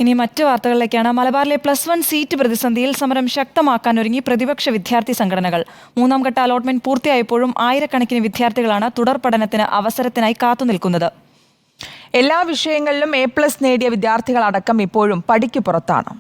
ഇനി മറ്റു വാർത്തകളിലേക്കാണ്. മലബാറിലെ +1 സീറ്റ് പ്രതിസന്ധിയിൽ സമരം ശക്തമാക്കാനൊരുങ്ങി പ്രതിപക്ഷ വിദ്യാർത്ഥി സംഘടനകൾ. 3ാം ഘട്ട അലോട്ട്മെന്റ് പൂർത്തിയായപ്പോഴും ആയിരക്കണക്കിന് വിദ്യാർത്ഥികളാണ് തുടർ പഠനത്തിന് അവസരത്തിനായി കാത്തുനിൽക്കുന്നത്. എല്ലാ വിഷയങ്ങളിലും A+ നേടിയ വിദ്യാർത്ഥികളടക്കം ഇപ്പോഴും പടിക്ക് പുറത്താണ്.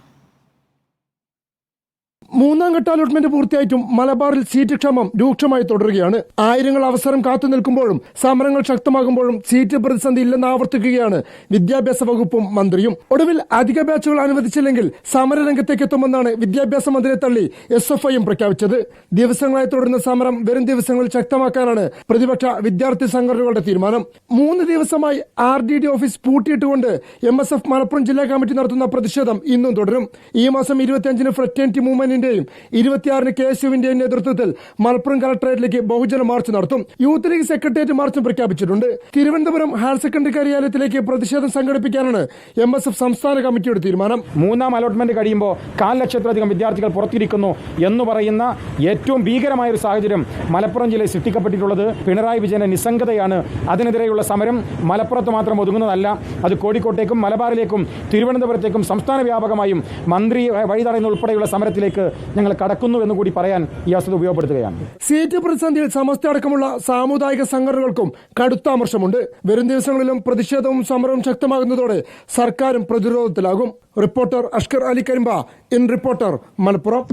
3ാം ഘട്ട അലോട്ട്മെന്റ് പൂർത്തിയായിട്ടും മലബാറിൽ സീറ്റ് ക്ഷാമം രൂക്ഷമായി തുടരുകയാണ്. ആയിരങ്ങൾ അവസരം കാത്തു നിൽക്കുമ്പോഴും സമരങ്ങൾ ശക്തമാകുമ്പോഴും സീറ്റ് പ്രതിസന്ധി ഇല്ലെന്ന് ആവർത്തിക്കുകയാണ് വിദ്യാഭ്യാസ വകുപ്പും മന്ത്രിയും. ഒടുവിൽ അധിക ബാച്ചുകൾ അനുവദിച്ചില്ലെങ്കിൽ സമരരംഗത്തേക്ക് എത്തുമെന്നാണ് വിദ്യാഭ്യാസ മന്ത്രിയെ തള്ളി SFIയും പ്രഖ്യാപിച്ചത്. ദിവസങ്ങളായി തുടരുന്ന സമരം വരും ദിവസങ്ങളിൽ ശക്തമാക്കാനാണ് പ്രതിപക്ഷ വിദ്യാർത്ഥി സംഘടനകളുടെ തീരുമാനം. 3 ദിവസമായി RDD ഓഫീസ് പൂട്ടിയിട്ടുകൊണ്ട് MSF മലപ്പുറം ജില്ലാ കമ്മിറ്റി നടത്തുന്ന പ്രതിഷേധം ഇന്നും തുടരും. ഈ മാസം 25-ന് ഫ്രറ്റേണിറ്റി മൂവ്മെന്റ് 26-ന് KSUവിന്റെയും നേതൃത്വത്തിൽ മലപ്പുറം കളക്ടറേറ്റിലേക്ക് ബഹുജന മാർച്ച് നടത്തും. യൂത്ത് ലീഗ് സെക്രട്ടേറിയറ്റ് മാർച്ചും പ്രഖ്യാപിച്ചിട്ടുണ്ട്. തിരുവനന്തപുരം ഹയർ സെക്കൻഡറി കാര്യാലയത്തിലേക്ക് പ്രതിഷേധം സംഘടിപ്പിക്കാനാണ് MSF സംസ്ഥാന കമ്മിറ്റിയുടെ തീരുമാനം. 3ാം അലോട്ട്മെന്റ് കഴിയുമ്പോൾ 4,00,000-ലധികം വിദ്യാർത്ഥികൾ പുറത്തിരിക്കുന്നു എന്ന് പറയുന്ന ഏറ്റവും ഭീകരമായ ഒരു സാഹചര്യം മലപ്പുറം ജില്ലയിൽ സൃഷ്ടിക്കപ്പെട്ടിട്ടുള്ളത് പിണറായി വിജയന്റെ നിസ്സംഗതയാണ്. അതിനെതിരെയുള്ള സമരം മലപ്പുറത്ത് മാത്രം ഒതുങ്ങുന്നതല്ല, അത് കോഴിക്കോട്ടേക്കും മലബാറിലേക്കും തിരുവനന്തപുരത്തേക്കും സംസ്ഥാന വ്യാപകമായും മന്ത്രി വഴി തടയുന്ന ഉൾപ്പെടെയുള്ള സമരത്തിലേക്ക് ഞങ്ങൾ കടക്കുന്നു എന്ന് കൂടി പറയാൻ ഈ അവസരം ഉപയോഗപ്പെടുത്തുകയാണ്. സീറ്റ് പ്രതിസന്ധിയിൽ സമസ്ത അടക്കമുള്ള സാമുദായിക സംഘടനകൾക്കും കടുത്ത അമർഷമുണ്ട്. വരും ദിവസങ്ങളിലും പ്രതിഷേധവും സമരവും ശക്തമാകുന്നതോടെ സർക്കാരും പ്രതിരോധത്തിലാകും. Reporter Ashkar Ali Karimba, in reporter, Malappuram.